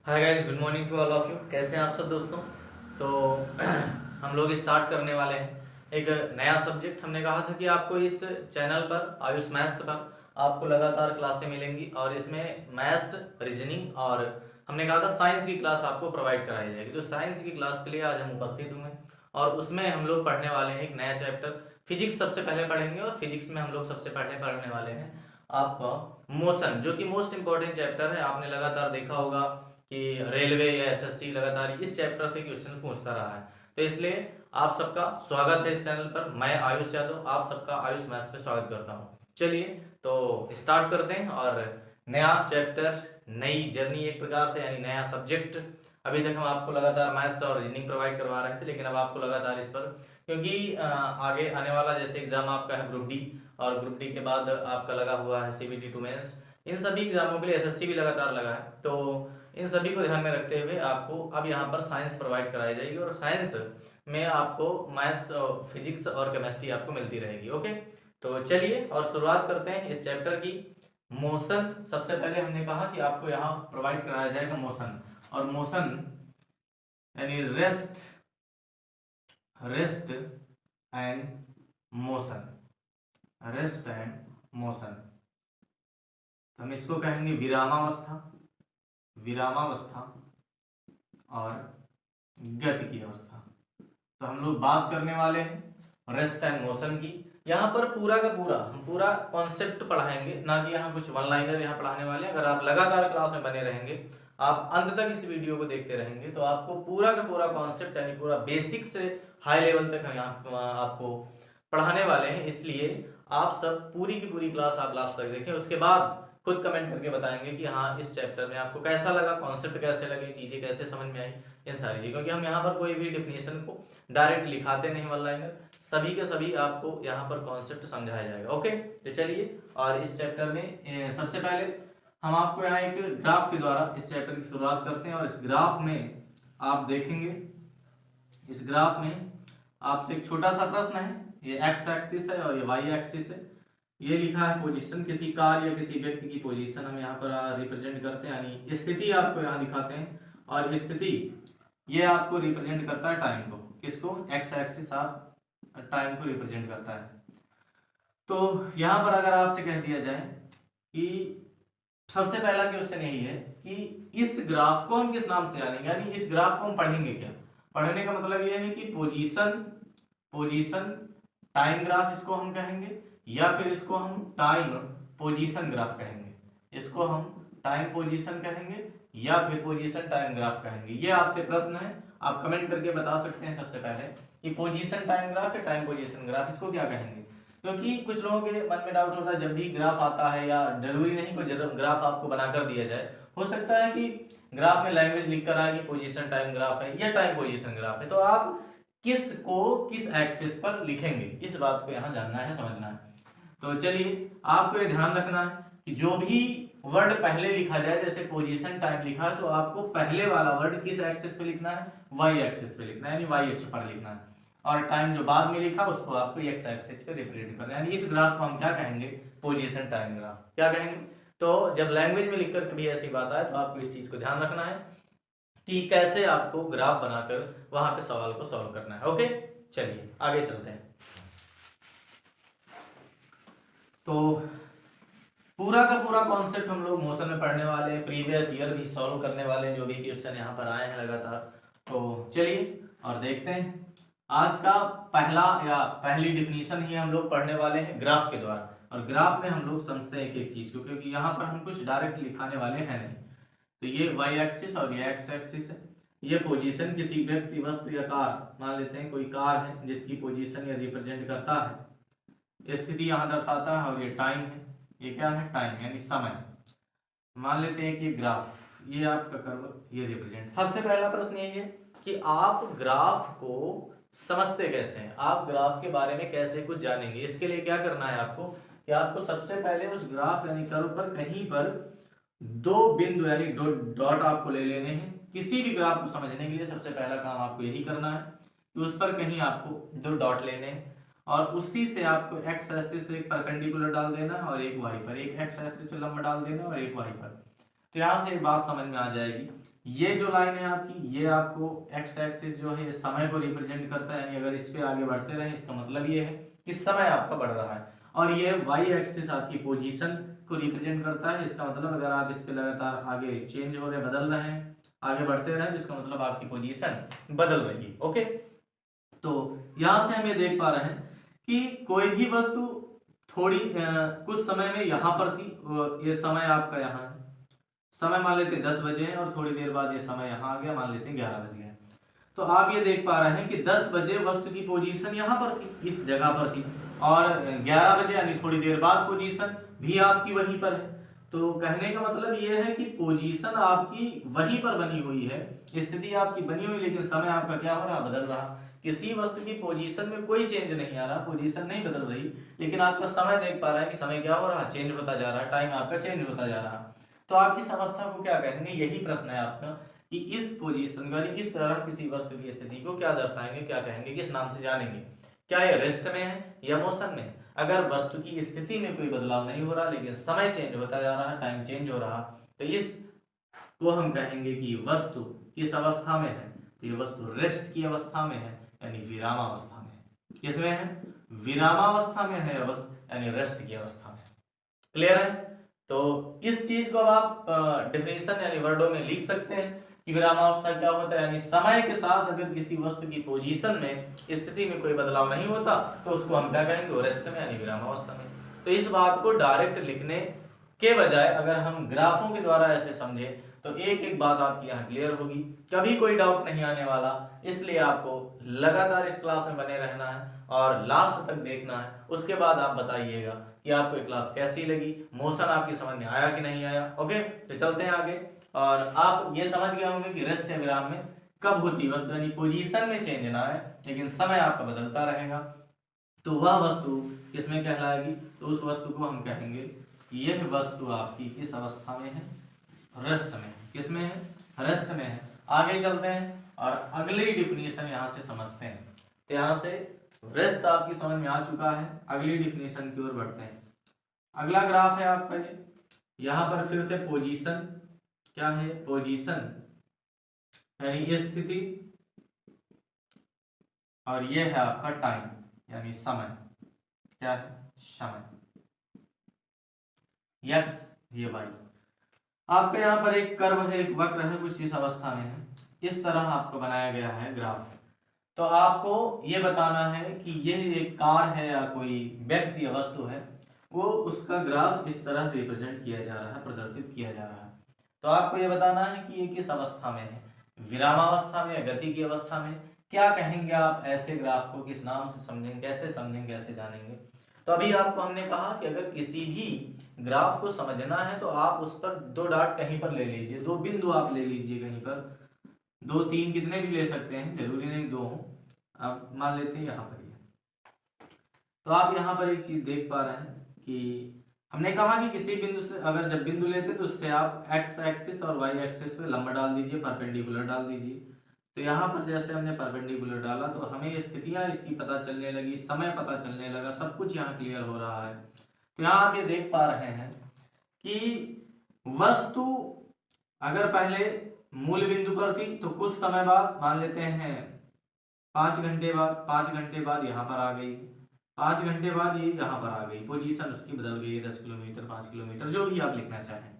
Hi guys, good morning to all of you. कैसे हैं आप सब दोस्तों। तो हम लोग स्टार्ट करने वाले हैं एक नया सब्जेक्ट। हमने कहा था कि आपको इस चैनल पर आयुष मैथ्स पर आपको लगातार क्लासें मिलेंगी और इसमें मैथ्स, रीजनिंग और हमने कहा था साइंस की क्लास आपको प्रोवाइड कराई जाएगी। तो साइंस की क्लास के लिए आज हम उपस्थित हुए हैं और उसमें हम लोग पढ़ने वाले हैं एक नया चैप्टर फिजिक्स। सबसे पहले पढ़ेंगे और फिजिक्स में हम लोग सबसे पहले पढ़ने वाले हैं आपका मोशन, जो कि मोस्ट इंपॉर्टेंट चैप्टर है। आपने लगातार देखा होगा कि रेलवे या एसएससी लगातार इस चैप्टर से क्वेश्चन पूछता रहा है। तो इसलिए आप सबका स्वागत है इस चैनल पर। मैं आयुष यादव आप सबका आयुष मैथ्स पे स्वागत करता हूँ। चलिए तो स्टार्ट करते हैं और नया चैप्टर, नई जर्नी एक प्रकार से, यानी नया सब्जेक्ट। अभी तक हम आपको लगातार मैथ्स और रीजनिंग प्रोवाइड करवा रहे थे, लेकिन अब आपको लगातार इस पर, क्योंकि आगे आने वाला जैसे एग्जाम आपका है ग्रुप डी, और ग्रुप डी के बाद आपका लगा हुआ है सीबीटी 2 मेंस। इन सभी एग्जामों के लिए एसएससी भी लगातार लगा है। तो इन सभी को ध्यान में रखते हुए आपको अब यहाँ पर साइंस प्रोवाइड कराई जाएगी और साइंस में आपको मैथ्स, फिजिक्स और केमिस्ट्री आपको मिलती रहेगी। ओके, तो चलिए और शुरुआत करते हैं इस चैप्टर की। मोशन, सबसे पहले हमने कहा कि आपको यहाँ प्रोवाइड कराया जाएगा मोशन। और मोशन यानी rest, rest and motion, rest and motion. तो हम इसको कहेंगे विरामावस्था, विरामावस्था और गति की अवस्था। तो हम लोग बात करने वाले हैं रेस्ट एंड मोशन की। यहाँ पर पूरा का पूरा हम पूरा कॉन्सेप्ट पढ़ाएंगे, ना कि यहाँ कुछ वन लाइनर यहाँ पढ़ाने वाले हैं। अगर आप लगातार क्लास में बने रहेंगे, आप अंत तक इस वीडियो को देखते रहेंगे, तो आपको पूरा का पूरा कॉन्सेप्ट यानी पूरा बेसिक से हाई लेवल तक हम यहाँ आपको पढ़ाने वाले हैं। इसलिए आप सब पूरी की पूरी क्लास आप लास्ट तक देखें, उसके बाद खुद कमेंट करके बताएंगे कि हाँ इस चैप्टर में आपको कैसा लगा, कॉन्सेप्ट कैसे लगे, चीजें कैसे समझ में आई, इन सारी चीजों। क्योंकि हम यहाँ पर कोई भी डिफिनेशन को डायरेक्ट लिखाते नहीं वन लाइनर, सभी के सभी आपको यहाँ पर कॉन्सेप्ट समझाया जाएगा। ओके, तो चलिए और इस चैप्टर में सबसे पहले हम आपको यहाँ एक ग्राफ के द्वारा इस चैप्टर की शुरुआत करते हैं। और इस ग्राफ में आप देखेंगे, इस ग्राफ में आपसे एक छोटा सा प्रश्न है। ये एक्स एक्सिस है और ये वाई एक्सिस है। ये लिखा है पोजीशन, किसी कार या किसी व्यक्ति की पोजीशन हम यहाँ पर रिप्रेजेंट करते हैं, यानी स्थिति आपको यहाँ दिखाते हैं। और स्थिति ये आपको रिप्रेजेंट करता है टाइम को, किसको, एक्स एक्सिस आप टाइम को रिप्रेजेंट करता है। तो यहाँ पर अगर आपसे कह दिया जाए कि सबसे पहला क्वेश्चन यही है कि इस ग्राफ को हम किस नाम से जानेंगे, यानी इस ग्राफ को हम पढ़ेंगे क्या। पढ़ने का मतलब यह है कि पोजीशन, पोजीशन टाइम ग्राफ इसको हम कहेंगे, या फिर इसको हम टाइम पोजीशन ग्राफ कहेंगे। इसको हम टाइम पोजीशन कहेंगे या फिर पोजीशन टाइम ग्राफ कहेंगे। ये आपसे प्रश्न है, आप कमेंट करके बता सकते हैं सबसे पहले कि पोजीशन टाइम ग्राफ या टाइम पोजीशन ग्राफ, इसको क्या कहेंगे। क्योंकि कुछ लोगों के मन में डाउट होता है, जब भी ग्राफ आता है, या जरूरी नहीं कोई ग्राफ आपको बनाकर दिया जाए, हो सकता है कि ग्राफ में लैंग्वेज लिख कर आए कि पोजीशन टाइम ग्राफ है या टाइम पोजीशन ग्राफ है, तो आप किस को किस एक्सिस पर लिखेंगे, इस बात को यहाँ जानना है, समझना है। तो चलिए आपको ये ध्यान रखना है कि जो भी वर्ड पहले लिखा जाए, जैसे पोजीशन टाइम लिखा है, तो आपको पहले वाला वर्ड किस एक्सिस पे लिखना है, वाई एक्सिस पे लिखना है, यानी वाई अक्ष पर लिखना है। और टाइम जो बाद में लिखा उसको आपको एक्स एक्सिस पे रिप्रेजेंट करना है, यानी इस ग्राफ को हम क्या कहेंगे, पोजीशन टाइम ग्राफ क्या कहेंगे। तो जब लैंग्वेज में लिखकर कभी ऐसी बात आए तो आपको इस चीज को ध्यान रखना है कि कैसे आपको ग्राफ बनाकर वहां पे सवाल को सॉल्व करना है। ओके, चलिए आगे चलते हैं। तो पूरा का पूरा कॉन्सेप्ट हम लोग मोशन में पढ़ने वाले हैं, प्रीवियस ईयर भी सॉल्व करने वाले हैं, जो भी क्वेश्चन यहाँ पर आए हैं लगातार। तो चलिए और देखते हैं। आज का पहला या पहली डिफिनीशन ही हम लोग पढ़ने वाले हैं ग्राफ के द्वारा। और ग्राफ में हम लोग समझते हैं एक एक चीज को, क्योंकि यहाँ पर हम कुछ डायरेक्ट लिखाने वाले हैं नहीं। तो ये वाई एक्सिस और ये एक्स एक्सिस है। ये पोजीशन किसी व्यक्ति, वस्तु या कार, मान लेते हैं कोई कार है जिसकी पोजीशन ये रिप्रेजेंट करता है, स्थिति यहाँ दर्शाता है। और ये टाइम है, ये क्या है, टाइम यानी समय। मान लेते हैं कि ग्राफ, ये आपका कर्व ये रिप्रेजेंट। सबसे पहला प्रश्न यही है कि आप ग्राफ को समझते कैसे हैं, आप ग्राफ के बारे में कैसे कुछ जानेंगे। इसके लिए क्या करना है आपको कि आपको सबसे पहले उस ग्राफ यानी कर्व पर कहीं पर दो बिंदु यानी डॉट आपको ले लेने हैं। किसी भी ग्राफ को समझने के लिए सबसे पहला काम आपको यही करना है कि उस पर कहीं आपको दो डॉट लेने हैं, और उसी से आपको एक्स एक्सिस से एक परपेंडिकुलर डाल देना है और एक वाई पर, एक एक्स एक्सिस पे लंबा डाल देना और एक वाई पर। तो यहाँ से एक बात समझ में आ जाएगी, ये जो लाइन है आपकी, ये आपको एक्स एक्सिस जो है समय को रिप्रेजेंट करता है, यानी अगर इस पे आगे बढ़ते रहे इसका मतलब ये है कि समय आपका बढ़ रहा है। और ये वाई एक्सिस आपकी पोजीशन को रिप्रेजेंट करता है, इसका मतलब अगर आप इस पे लगातार आगे चेंज हो रहे, बदल रहे हैं, आगे बढ़ते रहे, तो इसका मतलब आपकी पोजीशन बदल रही है। ओके, तो यहां से हम ये देख पा रहे हैं कि कोई भी वस्तु थोड़ी कुछ समय में यहाँ पर थी, ये समय आपका यहाँ है, समय मान लेते 10 बजे है और थोड़ी देर बाद ये समय यहाँ आ गया, मान लेते हैं 11 बज गए। तो आप ये देख पा रहे हैं कि 10 बजे वस्तु की पोजीशन यहाँ पर थी, इस जगह पर थी, और 11 बजे यानी थोड़ी देर बाद पोजीशन भी आपकी वहीं पर है। तो कहने का मतलब ये है कि पोजीशन आपकी वहीं पर बनी हुई है, स्थिति आपकी बनी हुई, लेकिन समय आपका क्या हो रहा, बदल रहा। किसी वस्तु की पोजीशन में कोई चेंज नहीं आ रहा, पोजीशन नहीं बदल रही, लेकिन आपका समय देख पा रहा है कि समय क्या हो रहा, चेंज होता जा रहा है, टाइम आपका चेंज होता जा रहा है। तो आप इस अवस्था को क्या कहेंगे, यही प्रश्न है आपका कि इस पोजीशन का, इस तरह किसी वस्तु की स्थिति को क्या दर्शाएंगे, क्या कहेंगे, किस नाम से जानेंगे, क्या ये रेस्ट में है या मोशन में है। अगर वस्तु की स्थिति में कोई बदलाव नहीं हो रहा, लेकिन समय चेंज होता जा रहा है, टाइम चेंज हो रहा, तो इस को हम कहेंगे कि वस्तु किस अवस्था में है, तो ये वस्तु रेस्ट की अवस्था में है, यानी विरामावस्था में है। किसमें है, विरामावस्था में है यानी रेस्ट की अवस्था में। क्लियर है। तो इस चीज को अब आप डेफिनेशन यानी वर्डों में लिख सकते हैं कि विरामावस्था क्या होता है, यानी समय के साथ अगर किसी वस्तु की पोजीशन में, स्थिति में कोई बदलाव नहीं होता, तो उसको हम क्या कहेंगे, रेस्ट में यानी विरामावस्था में। तो इस बात को डायरेक्ट लिखने के बजाय अगर हम ग्राफों के द्वारा ऐसे समझे तो एक एक बात आपकी यहाँ क्लियर होगी, कभी कोई डाउट नहीं आने वाला। इसलिए आपको लगातार इस क्लास में बने रहना है और लास्ट तक देखना है। उसके बाद आप बताइएगा कि आपको ये क्लास कैसी लगी, मोशन आपकी समझ में आया कि नहीं आया। ओके, तो चलते हैं आगे। और आप ये समझ गए होंगे कि रेस्ट या विराम में कब होती है वस्तु, यानी पोजीशन में चेंज ना है, लेकिन समय आपका बदलता रहेगा, तो वह वस्तु किसमें कहलाएगी, तो उस वस्तु को हम कहेंगे यह वस्तु आपकी किस अवस्था में है, रेस्ट में। किसमें है, रेस्ट में है। आगे चलते हैं और अगली डिफिनीशन यहां से समझते हैं। तो यहां से रेस्ट आपकी समझ में आ चुका है, अगली डिफिनीशन की ओर बढ़ते हैं। अगला ग्राफ है आपका ये, यहां पर फिर से पोजीशन, क्या है, पोजीशन यानी स्थिति, और ये है आपका टाइम यानी समय, क्या है, समय, एक्स ये वाई। आपका यहाँ पर एक कर्व है, एक वक्र है, कुछ इस अवस्था में है, इस तरह आपको बनाया गया है ग्राफ। तो आपको ये बताना है कि यह एक कार है या कोई व्यक्ति या वस्तु है, वो उसका ग्राफ इस तरह रिप्रेजेंट किया जा रहा है, प्रदर्शित किया जा रहा है। तो आपको ये बताना है कि ये किस अवस्था में है, विरामावस्था में या गति की अवस्था में। क्या कहेंगे आप ऐसे ग्राफ को, किस नाम से समझेंगे, कैसे जानेंगे। तो अभी आपको हमने कहा कि अगर किसी भी ग्राफ को समझना है तो आप उस पर दो डॉट कहीं पर ले लीजिए, दो बिंदु आप ले लीजिए कहीं पर, दो तीन कितने भी ले सकते हैं, जरूरी नहीं दो हो। आप मान लेते हैं यहाँ पर ये, तो आप यहाँ पर एक चीज देख पा रहे हैं कि हमने कहा कि किसी बिंदु से अगर जब बिंदु लेते हैं तो उससे आप एक्स एक्सिस और वाई एक्सिस पे लंबा डाल दीजिए, परपेंडिकुलर डाल दीजिए। तो यहाँ पर जैसे हमने परपेंडिकुलर डाला तो हमें स्थितियां इसकी पता चलने लगी, समय पता चलने लगा, सब कुछ यहाँ क्लियर हो रहा है। तो यहाँ आप ये देख पा रहे हैं कि वस्तु अगर पहले मूल बिंदु पर थी तो कुछ समय बाद, मान लेते हैं 5 घंटे बाद, 5 घंटे बाद यहाँ पर आ गई, 5 घंटे बाद ये यहाँ पर आ गई, पोजीशन उसकी बदल गई, 10 किलोमीटर, 5 किलोमीटर, जो भी आप लिखना चाहें।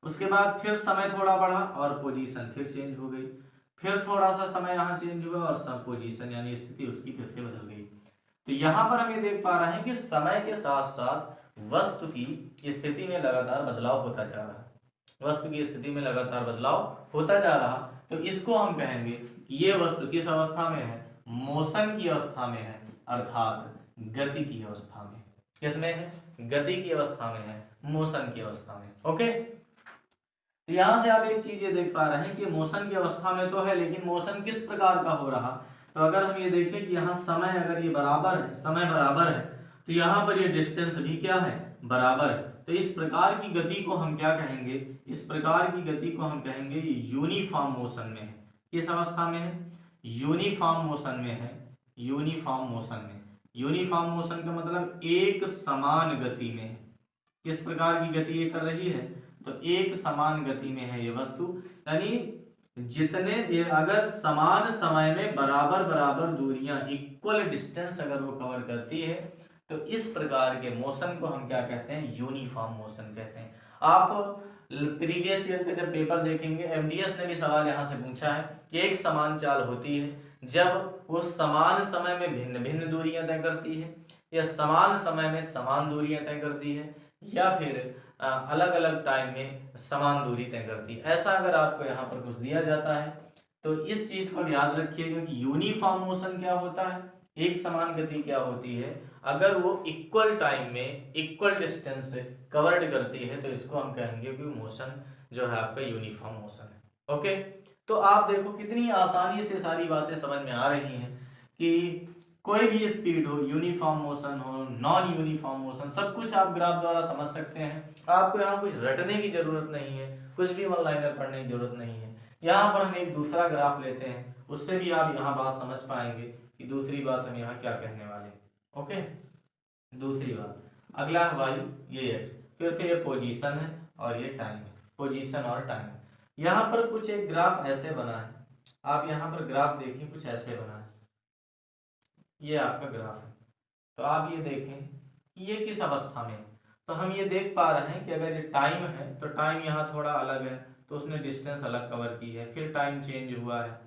उसके बाद फिर समय थोड़ा बढ़ा और पोजीशन फिर चेंज हो गई, फिर थोड़ा सा समय यहाँ चेंज हुआ और सब पोजीशन यानी स्थिति उसकी फिर से बदल गई। तो यहाँ पर हम ये देख पा रहे हैं कि समय के साथ साथ वस्तु की स्थिति में लगातार बदलाव होता जा रहा है, वस्तु की स्थिति में लगातार बदलाव होता जा रहा। तो इसको हम कहेंगे कि ये वस्तु किस अवस्था में है, मोशन की अवस्था में है, अर्थात गति की अवस्था में। किसमें है, गति की अवस्था में है, मोशन की अवस्था में। ओके, तो यहां से आप एक चीज ये देख पा रहे हैं कि मोशन की अवस्था में तो है, लेकिन मोशन किस प्रकार का हो रहा। तो अगर हम ये देखें कि यहाँ समय अगर ये बराबर है, समय बराबर है, तो यहाँ पर ये डिस्टेंस भी क्या है, बराबर है। तो इस प्रकार की गति को हम क्या कहेंगे, इस प्रकार की गति को हम कहेंगे यूनिफॉर्म मोशन में है। किस अवस्था में है, यूनिफॉर्म मोशन में है, यूनिफॉर्म मोशन में। यूनिफॉर्म मोशन का मतलब एक समान गति में है। किस प्रकार की गति ये कर रही है, तो एक समान गति में है ये वस्तु, यानी जितने ये अगर समान समय में बराबर बराबर दूरियां, इक्वल डिस्टेंस अगर वो कवर करती है, तो इस प्रकार के मोशन को हम क्या कहते हैं, यूनिफॉर्म मोशन कहते हैं। आप प्रीवियस ईयर का जब पेपर देखेंगे, एमडीएस ने भी सवाल यहाँ से पूछा है कि एक समान चाल होती है जब वो समान समय में भिन्न भिन्न दूरियां तय करती है, या समान समय में समान दूरियां तय करती है, या फिर अलग अलग टाइम में समान दूरी तय करती है। ऐसा अगर आपको यहाँ पर कुछ दिया जाता है तो इस चीज को याद रखिएगा कि यूनिफॉर्म मोशन क्या होता है, एक समान गति क्या होती है, अगर वो इक्वल टाइम में इक्वल डिस्टेंस कवर्ड करती है तो इसको हम कहेंगे कि मोशन जो है आपका यूनिफॉर्म मोशन है। ओके, तो आप देखो कितनी आसानी से सारी बातें समझ में आ रही हैं कि कोई भी स्पीड हो, यूनिफॉर्म मोशन हो, नॉन यूनिफॉर्म मोशन, सब कुछ आप ग्राफ द्वारा समझ सकते हैं। आपको यहाँ कुछ रटने की जरूरत नहीं है, कुछ भी वन लाइनर पढ़ने की जरूरत नहीं है। यहाँ पर हम एक दूसरा ग्राफ लेते हैं, उससे भी आप यहाँ बात समझ पाएंगे कि दूसरी बात हम यहाँ क्या कहने वाले हैं। ओके, दूसरी बात, अगला है वाई, ये एक्स, फिर से ये पोजीशन है और ये टाइम है, पोजीशन और टाइम। यहाँ पर कुछ एक ग्राफ ऐसे बना है, आप यहाँ पर ग्राफ देखिए, कुछ ऐसे बना है, ये आपका ग्राफ है। तो आप ये देखें कि ये किस अवस्था में है, तो हम ये देख पा रहे हैं कि अगर ये टाइम है तो टाइम यहाँ थोड़ा अलग है, तो उसने डिस्टेंस अलग कवर की है, फिर टाइम चेंज हुआ है,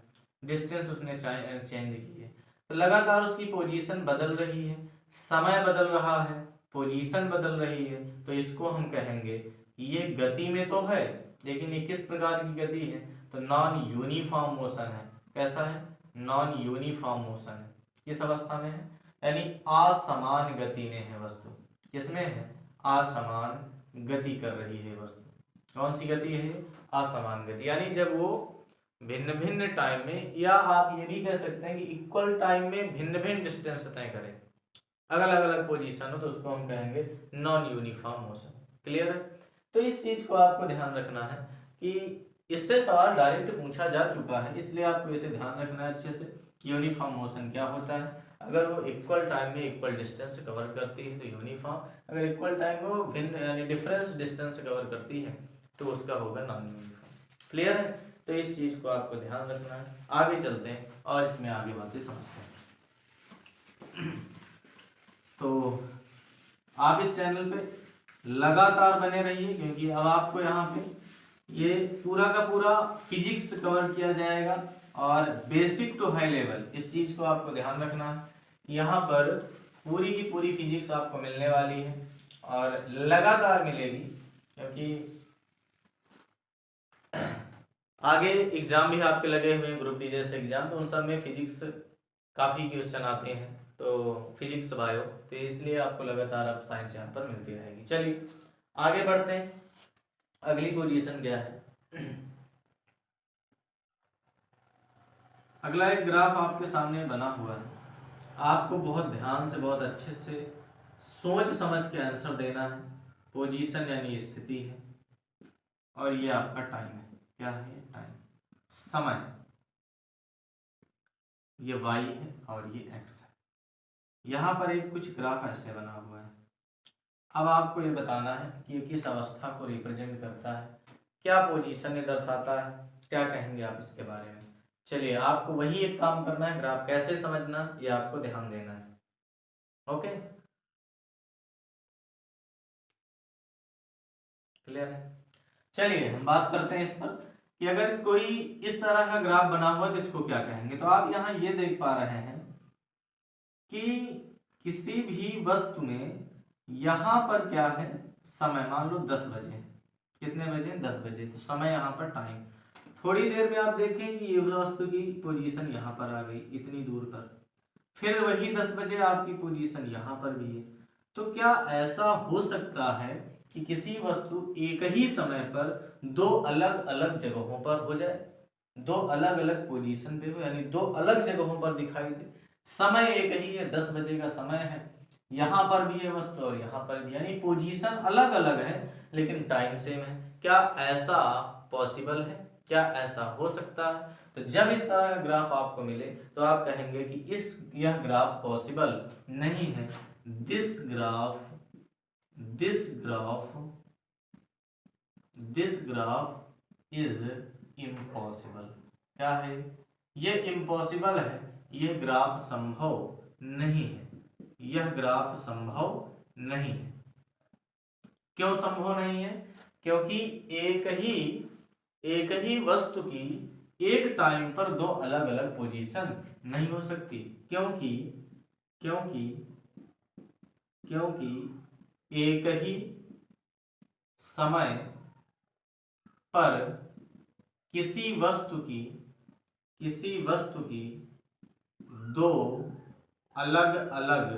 डिस्टेंस उसने चेंज की है, तो लगातार उसकी पोजीशन बदल रही है, समय बदल रहा है, पोजीशन बदल रही है, तो इसको हम कहेंगे कि ये गति में तो है, लेकिन ये किस प्रकार की गति है, तो नॉन यूनिफॉर्म मोशन है। कैसा है, नॉन यूनिफॉर्म मोशन है। किस अवस्था में है, यानी असमान गति में है वस्तु। किसमें है, असमान गति कर रही है वस्तु। कौन सी गति है, असमान गति, यानी जब वो भिन्न भिन्न टाइम में, या आप ये भी कह सकते हैं कि इक्वल टाइम में भिन्न भिन्न डिस्टेंस तय करें, अलग अलग पोजीशन हो, तो उसको हम कहेंगे नॉन यूनिफॉर्म मोशन। क्लियर है, तो इस चीज को आपको ध्यान रखना है कि इससे सवाल डायरेक्ट पूछा जा चुका है, इसलिए आपको इसे ध्यान रखना है अच्छे से। यूनिफॉर्म मोशन क्या होता है, अगर वो इक्वल टाइम में इक्वल डिस्टेंस कवर करती है तो यूनिफॉर्म, अगर इक्वल टाइम में वो भिन्न यानी डिफरेंस डिस्टेंस कवर करती है तो उसका होगा नॉन यूनिफॉर्म। क्लियर है, तो इस चीज को आपको ध्यान रखना है। आगे चलते हैं और इसमें आगे बातें समझते हैं। तो आप इस चैनल पे लगातार बने रहिए, क्योंकि अब आपको यहाँ पे ये पूरा का पूरा फिजिक्स कवर किया जाएगा, और बेसिक टू हाई लेवल, इस चीज को आपको ध्यान रखना है। यहाँ पर पूरी की पूरी फिजिक्स आपको मिलने वाली है और लगातार मिलेगी, क्योंकि आगे एग्जाम भी आपके लगे हुए हैं, ग्रुप डी जैसे एग्जाम, तो उन सब में फिजिक्स काफी क्वेश्चन आते हैं, तो फिजिक्स बायो, तो इसलिए आपको लगातार अब साइंस यहाँ पर मिलती रहेगी। चलिए आगे बढ़ते हैं, अगली पोजीशन क्या है। अगला एक ग्राफ आपके सामने बना हुआ है, आपको बहुत ध्यान से, बहुत अच्छे से सोच समझ के आंसर देना है। पोजीशन यानी स्थिति है, और ये आपका टाइम है। क्या है, टाइम, समय, ये y है और ये x है। यहाँ पर एक कुछ ग्राफ ऐसे बना हुआ है। अब आपको ये बताना है कि ये किस अवस्था को रिप्रेजेंट करता है, क्या पोजीशन ये दर्शाता है, क्या कहेंगे आप इसके बारे में। चलिए आपको वही एक काम करना है, ग्राफ कैसे समझना ये आपको ध्यान देना है। ओके, क्लियर है। चलिए हम बात करते हैं इस पर कि अगर कोई इस तरह का ग्राफ बना हुआ तो इसको क्या कहेंगे। तो आप यहाँ ये देख पा रहे हैं कि किसी भी वस्तु में यहाँ पर क्या है, समय, मान लो 10 बजे, कितने बजे, 10 बजे, तो समय यहाँ पर टाइम। थोड़ी देर में आप देखें कि ये वस्तु की पोजीशन यहाँ पर आ गई इतनी दूर पर, फिर वही 10 बजे आपकी पोजीशन यहाँ पर भी है। तो क्या ऐसा हो सकता है कि किसी वस्तु एक ही समय पर दो अलग अलग जगहों पर हो जाए, दो अलग अलग पोजीशन पे हो, यानी दो अलग जगहों पर दिखाई दे, समय एक ही है, 10 बजे का समय है, यहाँ पर भी है वस्तु और यहाँ पर भी, यानी पोजीशन अलग अलग है लेकिन टाइम सेम है। क्या ऐसा पॉसिबल है, क्या ऐसा हो सकता है। तो जब इस तरह का ग्राफ आपको मिले तो आप कहेंगे कि यह ग्राफ पॉसिबल नहीं है, this graph this graph is impossible. क्या है? ये इम्पॉसिबल है, यह ग्राफ संभव नहीं है, यह ग्राफ संभव नहीं है। क्यों संभव नहीं है? क्योंकि एक ही वस्तु की एक टाइम पर दो अलग अलग पोजीशन नहीं हो सकती। क्योंकि क्योंकि क्योंकि एक ही समय पर किसी वस्तु की दो अलग अलग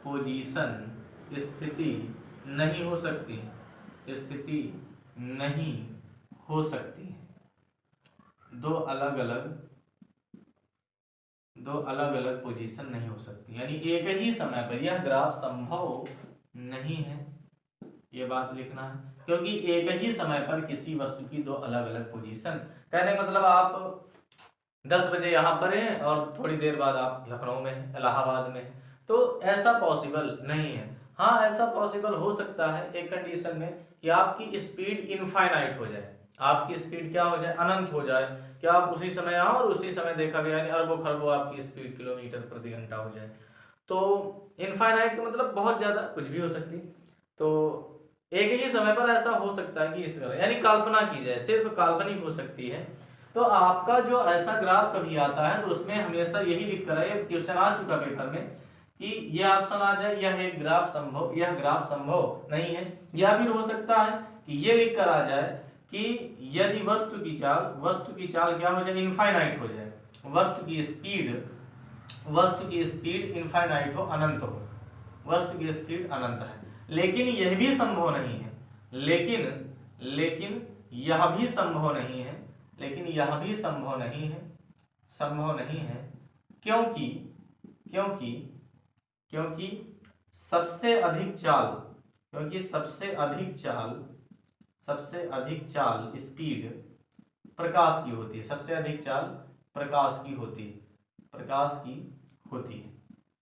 पोजीशन स्थिति नहीं हो सकती, स्थिति नहीं हो सकती। दो अलग अलग पोजीशन नहीं हो सकती, यानी एक ही समय पर यह ग्राफ संभव नहीं है। ये बात लिखना है, क्योंकि एक ही समय पर किसी वस्तु की दो अलग अलग पोजीशन, कहने मतलब आप 10 बजे यहाँ पर हैं और थोड़ी देर बाद आप लखनऊ में हैं, इलाहाबाद में हैं, तो ऐसा पॉसिबल नहीं है। हाँ, ऐसा पॉसिबल हो सकता है एक कंडीशन में कि आपकी स्पीड इनफाइनाइट हो जाए, आपकी स्पीड क्या हो जाए, अनंत हो जाए, कि आप उसी समय आओ और उसी समय देखा गया, यानी अरबों खरबों आपकी स्पीड किलोमीटर प्रति घंटा हो जाए। तो इनफाइनाइट का मतलब बहुत ज्यादा कुछ भी हो सकती। तो एक ही समय पर ऐसा हो सकता है कि इस यानी कल्पना की जाए, सिर्फ काल्पनिक हो सकती है। तो आपका जो ऐसा ग्राफ कभी आता है तो उसमें हमेशा यही लिख कर आए, क्वेश्चन आ चुका पेपर में कि ये ऑप्शन आ जाए, यह एक ग्राफ संभव, यह ग्राफ संभव नहीं है। या फिर हो सकता है कि ये लिख कर आ जाए कि यदि वस्तु की चाल क्या हो जाए, इनफाइनाइट हो जाए, वस्तु की स्पीड इनफाइनाइट हो, अनंत हो, वस्तु की स्पीड अनंत है। लेकिन यह भी संभव नहीं है, लेकिन यह भी संभव नहीं है, संभव नहीं है। क्योंकि सबसे अधिक चाल स्पीड प्रकाश की होती है, सबसे अधिक चाल प्रकाश की होती है।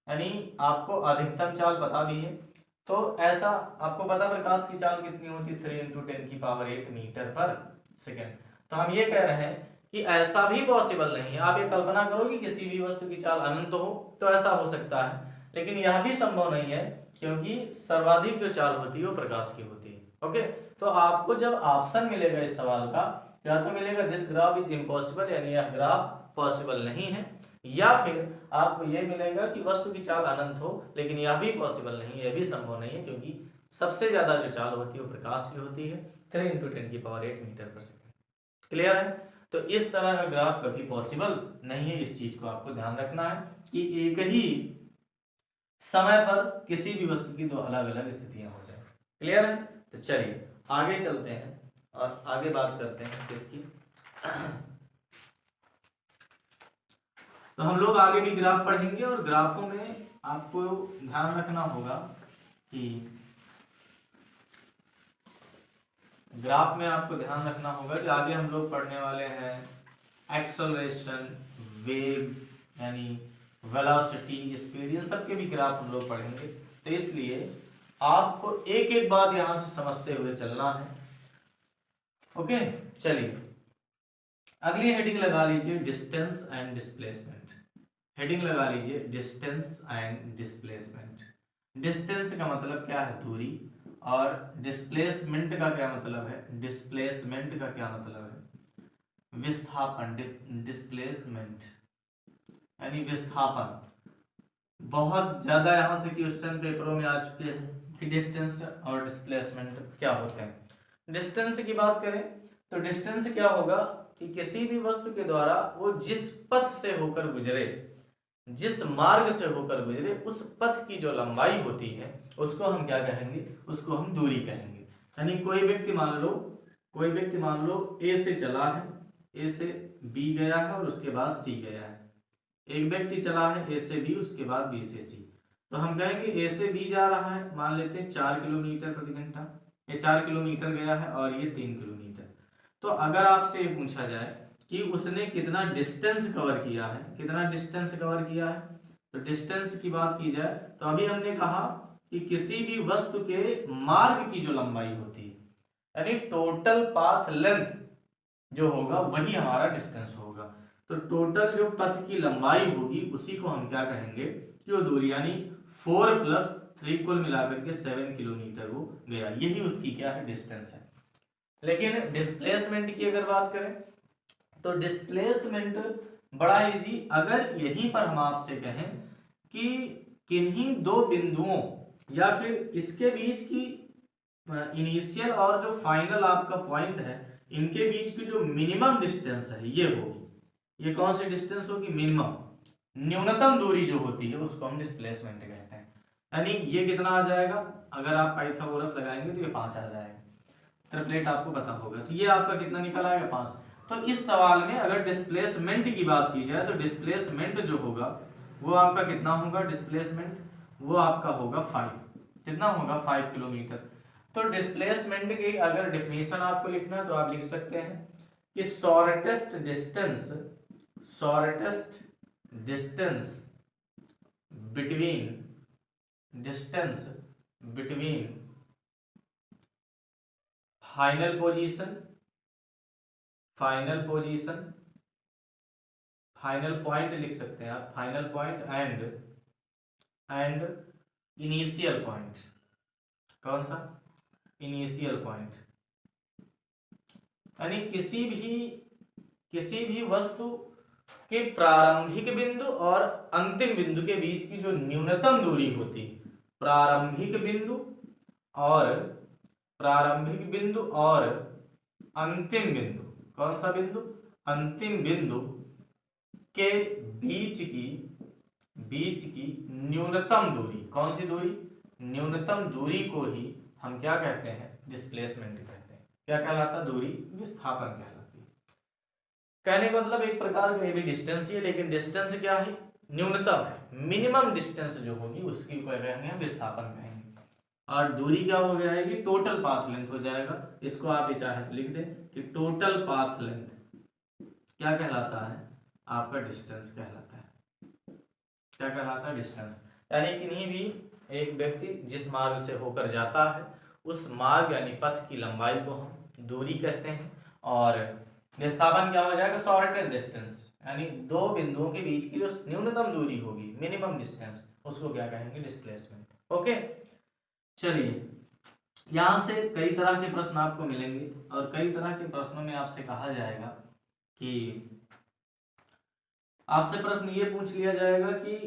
यानी आपको अधिकतम चाल पता भी है, तो ऐसा आपको पता प्रकाश की चाल कितनी होती है, 3 × 10⁸ मीटर पर सेकेंड। तो हम ये कह रहे हैं कि ऐसा भी पॉसिबल नहीं है। आप ये कल्पना करो कि किसी भी वस्तु की चाल अनंत हो, तो ऐसा हो सकता है, लेकिन यह भी संभव नहीं है, क्योंकि सर्वाधिक जो चाल होती है वो प्रकाश की होती है। ओके, तो आपको जब ऑप्शन मिलेगा इस सवाल का, या तो मिलेगा दिस ग्राफ इज इम्पॉसिबल, यानी यह ग्राफ पॉसिबल नहीं है, या फिर आपको यह मिलेगा कि वस्तु की चाल अनंत हो, लेकिन यह भी पॉसिबल नहीं है, यह भी संभव नहीं है, क्योंकि सबसे ज्यादा जो चाल होती है वो प्रकाश की होती है, 3 × 10⁸ मीटर पर सेकेंड। क्लियर है? तो इस तरह का ग्राफ कभी पॉसिबल नहीं है, इस चीज को आपको ध्यान रखना है कि एक ही समय पर किसी भी वस्तु की दो अलग अलग स्थितियां हो जाए। क्लियर है? तो चलिए आगे चलते हैं और आगे बात करते हैं किसकी। तो हम लोग आगे भी ग्राफ पढ़ेंगे, और ग्राफों में आपको ध्यान रखना होगा कि ग्राफ में आपको ध्यान रखना होगा कि आगे हम लोग पढ़ने वाले हैं एक्सेलरेशन, वेव, यानी वेलोसिटी, स्पीड, ये सब के भी ग्राफ हम लोग पढ़ेंगे। तो इसलिए आपको एक एक बात यहां से समझते हुए चलना है। ओके, चलिए अगली हेडिंग लगा लीजिए, डिस्टेंस एंड डिस्प्लेसमेंट। हेडिंग लगा लीजिए, डिस्टेंस एंड डिस्प्लेसमेंट। डिस्टेंस का मतलब क्या है, दूरी, और डिस्प्लेसमेंट का क्या मतलब है, विस्थापन, डिस्प्लेसमेंट यानी विस्थापन। बहुत ज्यादा यहां से क्वेश्चन पेपरों में आ चुके हैं कि डिस्टेंस और डिस्प्लेसमेंट क्या होते हैं। डिस्टेंस की बात करें तो डिस्टेंस क्या होगा कि किसी भी वस्तु के द्वारा वो जिस पथ से होकर गुजरे, जिस मार्ग से होकर गुजरे, उस पथ की जो लंबाई होती है उसको हम क्या कहेंगे, उसको हम दूरी कहेंगे। यानी कोई व्यक्ति मान लो ए से चला है, ए से बी गया है और उसके बाद सी गया है। एक व्यक्ति चला है ए से बी, उसके बाद बी से सी, तो हम कहेंगे ए से बी जा रहा है, मान लेते हैं 4 किलोमीटर प्रति घंटा, ये 4 किलोमीटर गया है और ये 3 किलोमीटर। तो अगर आपसे ये पूछा जाए कि उसने कितना डिस्टेंस कवर किया है, तो डिस्टेंस की बात की जाए तो अभी हमने कहा कि किसी भी वस्तु के मार्ग की जो लंबाई होती है, यानी टोटल पाथ लेंथ जो होगा वही हमारा डिस्टेंस होगा। तो टोटल जो पथ की लंबाई होगी उसी को हम क्या कहेंगे कि वो दूरी, यानी 4 + 3 कुल मिलाकर के 7 किलोमीटर वो गया, यही उसकी क्या है, डिस्टेंस है। लेकिन डिस्प्लेसमेंट की अगर बात करें तो डिस्प्लेसमेंट बड़ा इजी, अगर यहीं पर हम आपसे कहें कि किन्हीं दो बिंदुओं या फिर इसके बीच की इनिशियल और जो फाइनल आपका पॉइंट है, इनके बीच की जो मिनिमम डिस्टेंस है ये होगी, ये कौन सी डिस्टेंस होगी, मिनिमम, न्यूनतम दूरी जो होती है उसको हम डिस्प्लेसमेंट कहते हैं। यानी ये कितना आ जाएगा, अगर आप पाइथागोरस लगाएंगे तो ये 5 आ जाएगा, ट्रिपलेट आपको पता होगा, तो ये आपका कितना निकल आएगा, 5। तो इस सवाल में अगर डिस्प्लेसमेंट की बात की जाए तो डिस्प्लेसमेंट जो होगा वो आपका कितना होगा, डिस्प्लेसमेंट वो आपका होगा 5, कितना होगा, 5 किलोमीटर। तो डिस्प्लेसमेंट की अगर डेफिनेशन आपको लिखना है तो आप लिख सकते हैं कि shortest distance between final point लिख सकते हैं आप, final point and initial point, कौन सा, इनिशियल पॉइंट, यानी किसी भी वस्तु के प्रारंभिक बिंदु और अंतिम बिंदु के बीच की जो न्यूनतम दूरी होती है, प्रारंभिक बिंदु और अंतिम बिंदु, कौन सा बिंदु, अंतिम बिंदु के बीच की न्यूनतम दूरी, कौन सी दूरी, न्यूनतम दूरी को ही हम क्या कहते हैं, डिस्प्लेसमेंट कहते हैं। क्या कहलाता, दूरी विस्थापन कहलाती है। कहने का मतलब एक प्रकार का ये भी डिस्टेंस ही है, लेकिन डिस्टेंस क्या है, न्यूनतम है, मिनिमम डिस्टेंस जो होगी उसकी क्या कहेंगे, विस्थापन कहेंगे। और दूरी क्या हो जाएगी, टोटल पाथ लेंथ हो जाएगा। इसको आप चाहे तो लिख दें कि टोटल पाथ लेंथ क्या कहलाता है, आपका डिस्टेंस कहलाता है। क्या कहलाता है, डिस्टेंस। यानी किन्हीं भी एक व्यक्ति जिस मार्ग से होकर जाता है उस मार्ग यानी पथ की लंबाई को हम दूरी कहते हैं, और विस्थापन क्या हो जाएगा, शॉर्टेस्ट डिस्टेंस, यानी दो बिंदुओं के बीच की जो न्यूनतम दूरी होगी, मिनिमम डिस्टेंस, उसको क्या कहेंगे, डिस्प्लेसमेंट। ओके, चलिए यहां से कई तरह के प्रश्न आपको मिलेंगे और कई तरह के प्रश्नों में आपसे कहा जाएगा कि आपसे प्रश्न ये पूछ लिया जाएगा कि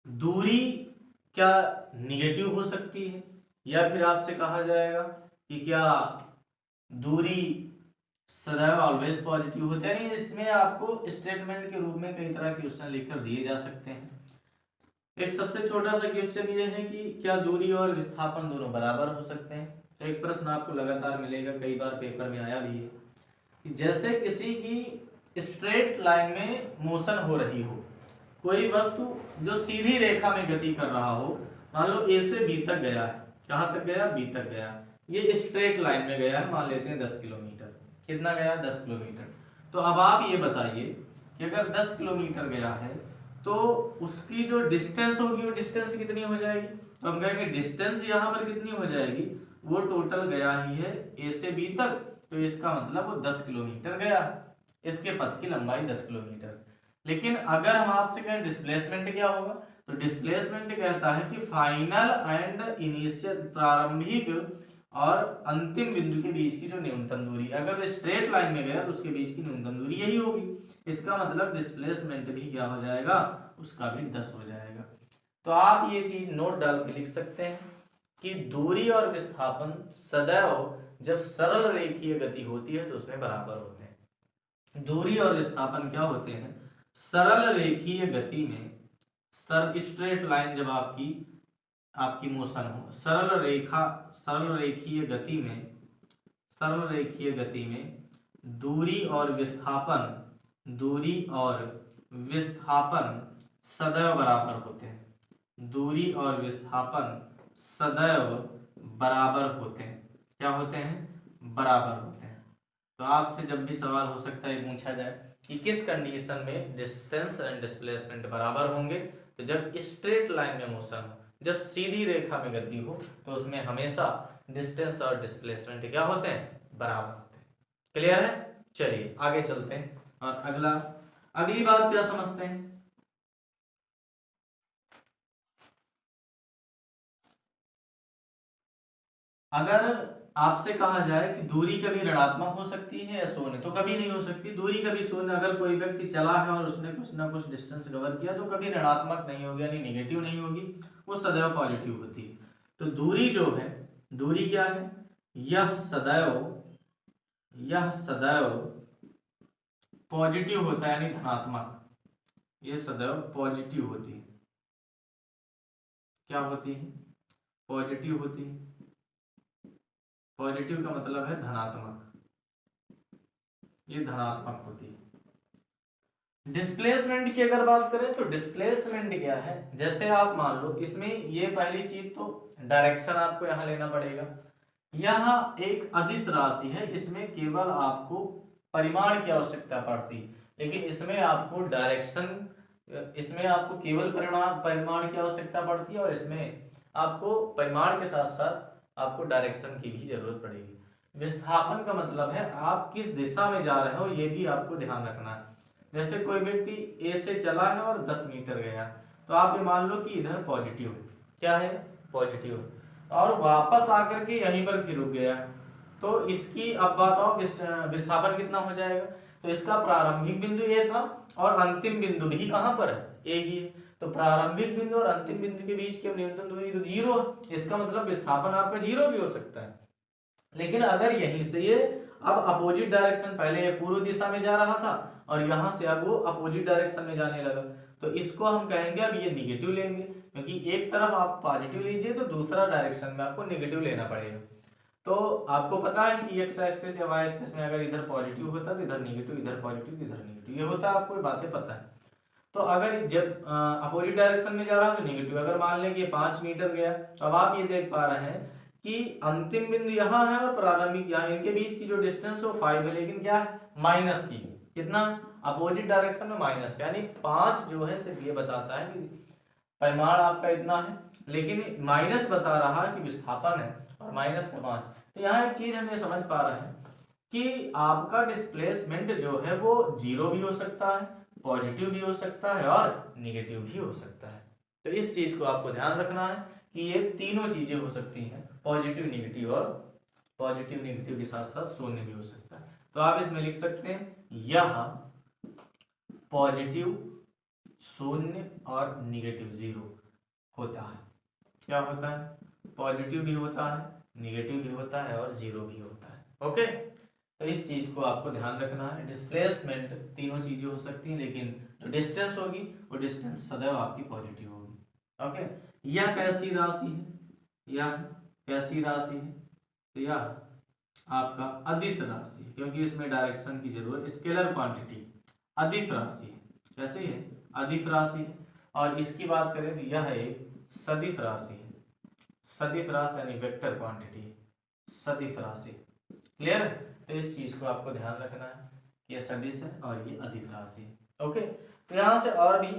दूरी क्या निगेटिव हो सकती है, या फिर आपसे कहा जाएगा कि क्या दूरी सदैव ऑलवेज पॉजिटिव होती है। यानी इसमें आपको स्टेटमेंट के रूप में कई तरह के क्वेश्चन लिखकर दिए जा सकते हैं। एक सबसे छोटा सा क्वेश्चन ये है कि क्या दूरी और विस्थापन दोनों बराबर हो सकते हैं। तो एक प्रश्न आपको लगातार मिलेगा, कई बार पेपर में आया भी है, कि जैसे किसी की स्ट्रेट लाइन में मोशन हो रही हो, कोई वस्तु जो सीधी रेखा में गति कर रहा हो, मान लो ए से बी तक गया है, कहां तक गया, बी तक गया, ये स्ट्रेट लाइन में गया है, मान लेते हैं 10 किलोमीटर, कितना गया, 10 किलोमीटर। तो अब आप ये बताइए कि अगर 10 किलोमीटर गया है तो उसकी जो डिस्टेंस होगी वो डिस्टेंस कितनी हो जाएगी। तो हम कहेंगे डिस्टेंस यहाँ पर कितनी हो जाएगी, वो टोटल गया ही है ए से बी तक, तो इसका मतलब वो 10 किलोमीटर गया, इसके पथ की लंबाई 10 किलोमीटर। लेकिन अगर हम आपसे कहें डिस्प्लेसमेंट क्या होगा, तो डिस्प्लेसमेंट कहता है कि फाइनल एंड इनिशियल, प्रारंभिक और अंतिम बिंदु के बीच की जो न्यूनतम दूरी, अगर स्ट्रेट लाइन में गया तो उसके बीच की न्यूनतम दूरी यही होगी। इसका मतलब डिस्प्लेसमेंट भी क्या हो जाएगा, उसका भी 10 हो जाएगा। तो आप ये चीज नोट डाल के लिख सकते हैं कि दूरी और विस्थापन सदैव जब सरल रेखीय गति होती है तो उसमें बराबर होते हैं। दूरी और विस्थापन क्या होते हैं, सरल रेखीय गति में, स्ट्रेट लाइन जब आपकी मोशन हो, सरल रेखीय गति में दूरी और विस्थापन सदैव बराबर होते हैं। दूरी और विस्थापन सदैव बराबर होते हैं। क्या होते हैं, बराबर होते हैं। तो आपसे जब भी सवाल हो सकता है पूछा जाए कि किस कंडीशन में डिस्टेंस एंड डिस्प्लेसमेंट बराबर होंगे, तो जब स्ट्रेट लाइन में मोशन हो, जब सीधी रेखा में गति हो तो उसमें हमेशा डिस्टेंस और डिस्प्लेसमेंट क्या होते हैं, बराबर होते हैं। क्लियर है? चलिए आगे चलते हैं और अगली बात क्या समझते हैं। अगर आपसे कहा जाए कि दूरी कभी ऋणात्मक हो सकती है या शून्य, तो कभी नहीं हो सकती। दूरी कभी शून्य, अगर कोई व्यक्ति चला है और उसने कुछ ना कुछ डिस्टेंस कवर किया तो कभी ऋणात्मक नहीं होगी, यानी निगेटिव नहीं होगी, वो सदैव पॉजिटिव होती है। तो दूरी जो है, दूरी क्या है, यह सदैव पॉजिटिव होता है, यानी धनात्मक। ये सदैव पॉजिटिव होती है। क्या होती है? पॉजिटिव होती है। पॉजिटिव का मतलब है धनात्मक, ये धनात्मक होती है। डिस्प्लेसमेंट की अगर बात करें तो डिस्प्लेसमेंट क्या है, जैसे आप मान लो इसमें ये पहली चीज तो डायरेक्शन आपको यहां लेना पड़ेगा। यहां एक अदिश राशि है, इसमें केवल आपको परिमाण की आवश्यकता पड़ती, लेकिन इसमें आपको डायरेक्शन, इसमें आपको केवल परिमाण की आवश्यकता पड़ती है और इसमें आपको परिमाण के साथ साथ आपको डायरेक्शन की भी जरूरत पड़ेगी। विस्थापन का मतलब है आप किस दिशा में जा रहे हो, ये भी आपको ध्यान रखना है। जैसे कोई व्यक्ति ए से चला है और 10 मीटर गया, तो आप ये मान लो कि इधर पॉजिटिव है, क्या है, पॉजिटिव है, और वापस आकर के यहीं पर फिर रुक गया, तो इसकी अब बताओ विस्थापन कितना हो जाएगा। तो इसका प्रारंभिक बिंदु ये था और अंतिम बिंदु भी कहां पर है, ए ही है। तो प्रारंभिक बिंदु और अंतिम बिंदु के बीच की न्यूनतम दूरी तो 0 है, इसका मतलब विस्थापन आपका 0 भी हो सकता है। लेकिन अगर यहीं से ये अब अपोजिट डायरेक्शन, पहले ये पूर्व दिशा में जा रहा था और यहां से अब वो अपोजिट डायरेक्शन में जाने लगा, तो इसको हम कहेंगे अब ये निगेटिव लेंगे, क्योंकि एक तरफ आप पॉजिटिव लीजिए तो दूसरा डायरेक्शन में आपको निगेटिव लेना पड़ेगा। तो आपको पता है कि एक्स एक्सिस या वाई एक्सिस में अगर इधर पॉजिटिव होता तो इधर निगेटिव, इधर पॉजिटिव इधर निगेटिव, ये होता है, आपको ये बातें पता है। तो अगर जब अपोजिट डायरेक्शन में जा रहा है तो निगेटिव। अगर मान लें कि 5 मीटर गया, अब आप ये देख पा रहे हैं कि अंतिम बिंदु यहाँ है और प्रारंभिक यहाँ, इनके बीच की जो डिस्टेंस है वो 5 है, लेकिन क्या है, माइनस की, कितना, अपोजिट डायरेक्शन में माइनस का, यानी 5 जो है सिर्फ ये बताता है कि परिमाण आपका इतना है, लेकिन माइनस बता रहा है कि विस्थापन है और माइनस का 5। तो यहाँ एक चीज हम ये समझ पा रहे हैं कि आपका डिस्प्लेसमेंट जो है वो 0 भी हो सकता है, पॉजिटिव भी हो सकता है और निगेटिव भी हो सकता है। तो इस चीज को आपको ध्यान रखना है कि ये तीनों चीजें हो सकती हैं, पॉजिटिव निगेटिव, और पॉजिटिव निगेटिव के साथ साथ शून्य भी हो सकता है। तो आप इसमें लिख सकते हैं यह पॉजिटिव, शून्य और निगेटिव 0 होता है। क्या होता है, पॉजिटिव भी होता है, निगेटिव भी होता है और 0 भी होता है। ओके, तो इस चीज को आपको ध्यान रखना है। डिस्प्लेसमेंट तीनों चीजें हो सकती हैं, लेकिन जो डिस्टेंस होगी वो डिस्टेंस सदैव आपकी पॉजिटिव होगी। ओके, यह कैसी राशि है, यह कैसी राशि है, तो यह आपका अदिश राशि है, क्योंकि इसमें डायरेक्शन की जरूरत, स्केलर क्वांटिटी, अदिश राशि है। कैसी है, अदिश राशि है। और इसकी बात करें तो यह एक सदिश राशि है, सदिश राशि यानी वेक्टर क्वांटिटी, सदिश राशि। क्लियर है? तो इस चीज को आपको ध्यान रखना है कि ये सदिश है और ये अदिश राशि है। ओके, तो यहाँ से और भी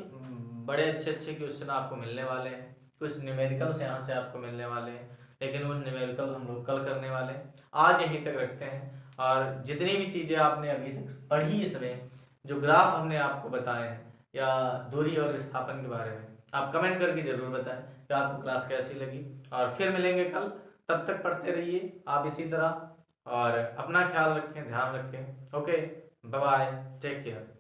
बड़े अच्छे अच्छे क्वेश्चन आपको मिलने वाले हैं, कुछ न्यूमेरिकल्स यहाँ से आपको मिलने वाले हैं, लेकिन वो न्यूमेरिकल हम लोग कल करने वाले हैं। आज यहीं तक रखते हैं, और जितनी भी चीज़ें आपने अभी तक पढ़ी, इसमें जो ग्राफ हमने आपको बताए हैं या दूरी और विस्थापन के बारे में, आप कमेंट करके जरूर बताएं कि आपको क्लास कैसी लगी। और फिर मिलेंगे कल, तब तक पढ़ते रहिए आप इसी तरह, और अपना ख्याल रखें, ध्यान रखें। Okay, bye bye, take care.